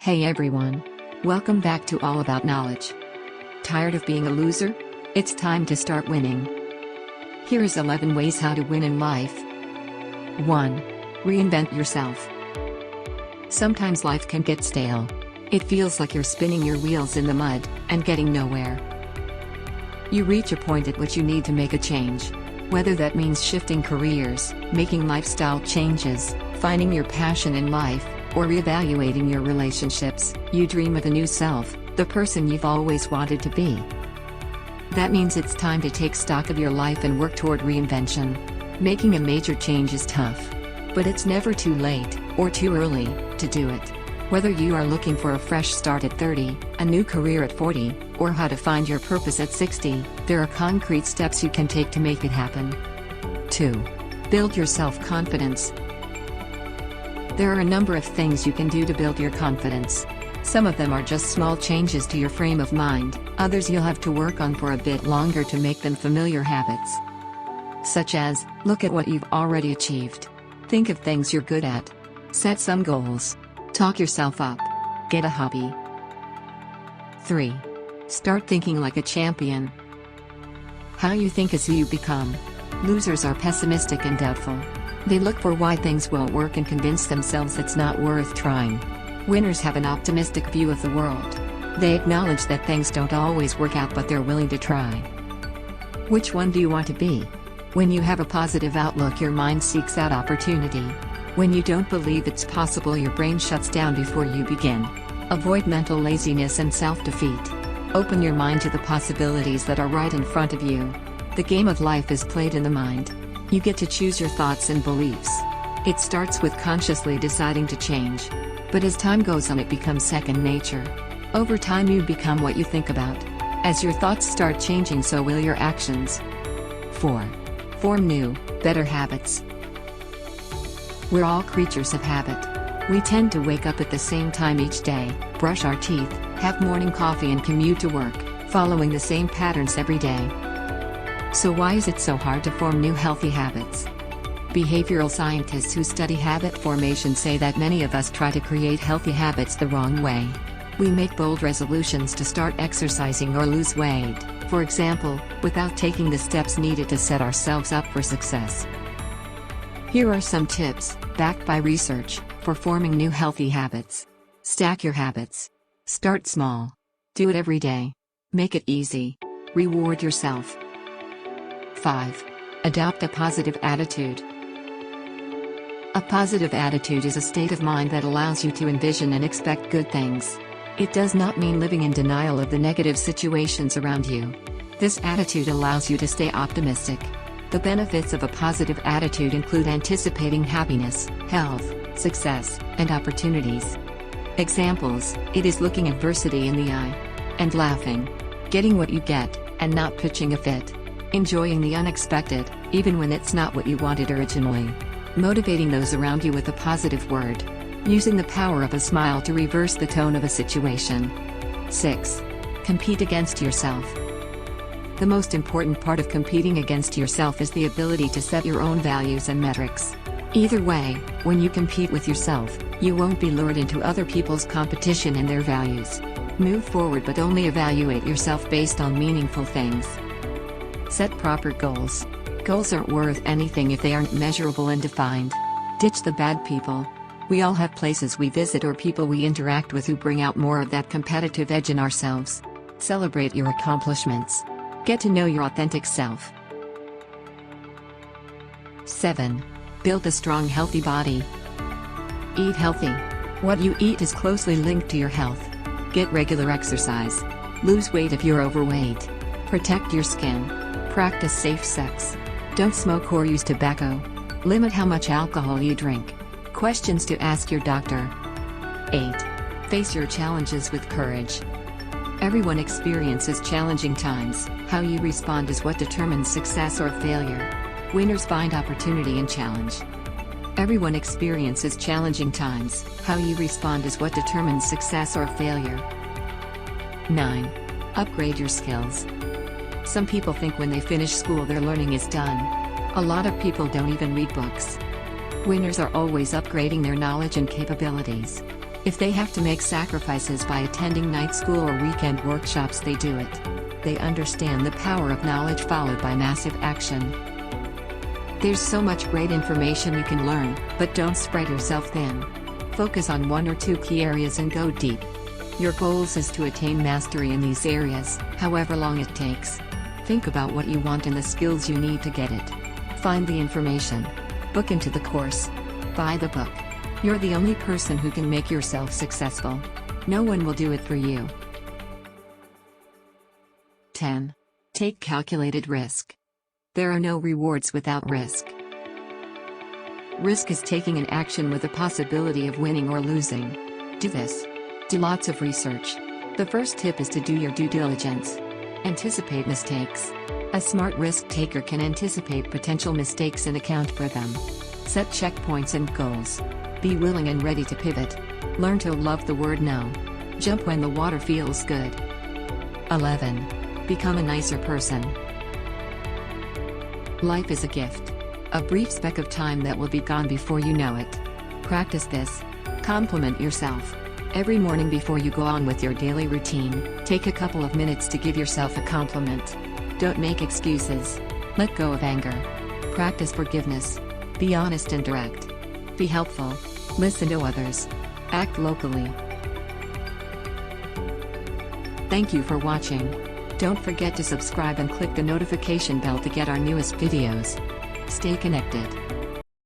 Hey everyone. Welcome back to All About Knowledge. Tired of being a loser? It's time to start winning. Here is 11 ways how to win in life. 1. Reinvent yourself. Sometimes life can get stale. It feels like you're spinning your wheels in the mud and getting nowhere. You reach a point at which you need to make a change. Whether that means shifting careers, making lifestyle changes, finding your passion in life, or reevaluating your relationships, you dream of a new self, the person you've always wanted to be. That means it's time to take stock of your life and work toward reinvention. Making a major change is tough. But it's never too late, or too early, to do it. Whether you are looking for a fresh start at 30, a new career at 40, or how to find your purpose at 60, there are concrete steps you can take to make it happen. 2. Build your self-confidence. There are a number of things you can do to build your confidence. Some of them are just small changes to your frame of mind, others you'll have to work on for a bit longer to make them familiar habits. Such as, look at what you've already achieved. Think of things you're good at. Set some goals. Talk yourself up. Get a hobby. 3. Start thinking like a champion. How you think is who you become. Losers are pessimistic and doubtful. They look for why things won't work and convince themselves it's not worth trying. Winners have an optimistic view of the world. They acknowledge that things don't always work out, but they're willing to try. Which one do you want to be? When you have a positive outlook, your mind seeks out opportunity. When you don't believe it's possible, your brain shuts down before you begin. Avoid mental laziness and self-defeat. Open your mind to the possibilities that are right in front of you. The game of life is played in the mind. You get to choose your thoughts and beliefs. It starts with consciously deciding to change. But as time goes on, it becomes second nature. Over time, you become what you think about. As your thoughts start changing, so will your actions. 4. Form new, better habits. We're all creatures of habit. We tend to wake up at the same time each day, brush our teeth, have morning coffee and commute to work, following the same patterns every day. So why is it so hard to form new healthy habits? Behavioral scientists who study habit formation say that many of us try to create healthy habits the wrong way. We make bold resolutions to start exercising or lose weight, for example, without taking the steps needed to set ourselves up for success. Here are some tips, backed by research, for forming new healthy habits. Stack your habits. Start small. Do it every day. Make it easy. Reward yourself. 5. Adopt a positive attitude. A positive attitude is a state of mind that allows you to envision and expect good things. It does not mean living in denial of the negative situations around you. This attitude allows you to stay optimistic. The benefits of a positive attitude include anticipating happiness, health, success, and opportunities. Examples: it is looking adversity in the eye and laughing. Getting what you get, and not pitching a fit. Enjoying the unexpected, even when it's not what you wanted originally. Motivating those around you with a positive word. Using the power of a smile to reverse the tone of a situation. 6. Compete against yourself. The most important part of competing against yourself is the ability to set your own values and metrics. Either way, when you compete with yourself, you won't be lured into other people's competition and their values. Move forward, but only evaluate yourself based on meaningful things. Set proper goals. Goals aren't worth anything if they aren't measurable and defined. Ditch the bad people. We all have places we visit or people we interact with who bring out more of that competitive edge in ourselves. Celebrate your accomplishments. Get to know your authentic self. 7. Build a strong, healthy body. Eat healthy. What you eat is closely linked to your health. Get regular exercise. Lose weight if you're overweight. Protect your skin. Practice safe sex. Don't smoke or use tobacco. Limit how much alcohol you drink. Questions to ask your doctor. 8. Face your challenges with courage. Everyone experiences challenging times. How you respond is what determines success or failure. Winners find opportunity in challenge. Everyone experiences challenging times. How you respond is what determines success or failure. 9. Upgrade your skills. Some people think when they finish school their learning is done. A lot of people don't even read books. Winners are always upgrading their knowledge and capabilities. If they have to make sacrifices by attending night school or weekend workshops, they do it. They understand the power of knowledge followed by massive action. There's so much great information you can learn, but don't spread yourself thin. Focus on 1 or 2 key areas and go deep. Your goals is to attain mastery in these areas, however long it takes. Think about what you want and the skills you need to get it. Find the information. Book into the course. Buy the book. You're the only person who can make yourself successful. No one will do it for you. 10. Take calculated risk. There are no rewards without risk. Risk is taking an action with a possibility of winning or losing. Do this. Do lots of research. The first tip is to do your due diligence. Anticipate mistakes. A smart risk taker can anticipate potential mistakes and account for them. Set checkpoints and goals. Be willing and ready to pivot. Learn to love the word no. Jump when the water feels good. 11. Become a nicer person. Life is a gift. A brief speck of time that will be gone before you know it. Practice this. Compliment yourself. Every morning before you go on with your daily routine, take a couple of minutes to give yourself a compliment. Don't make excuses. Let go of anger. Practice forgiveness. Be honest and direct. Be helpful. Listen to others. Act locally. Thank you for watching. Don't forget to subscribe and click the notification bell to get our newest videos. Stay connected.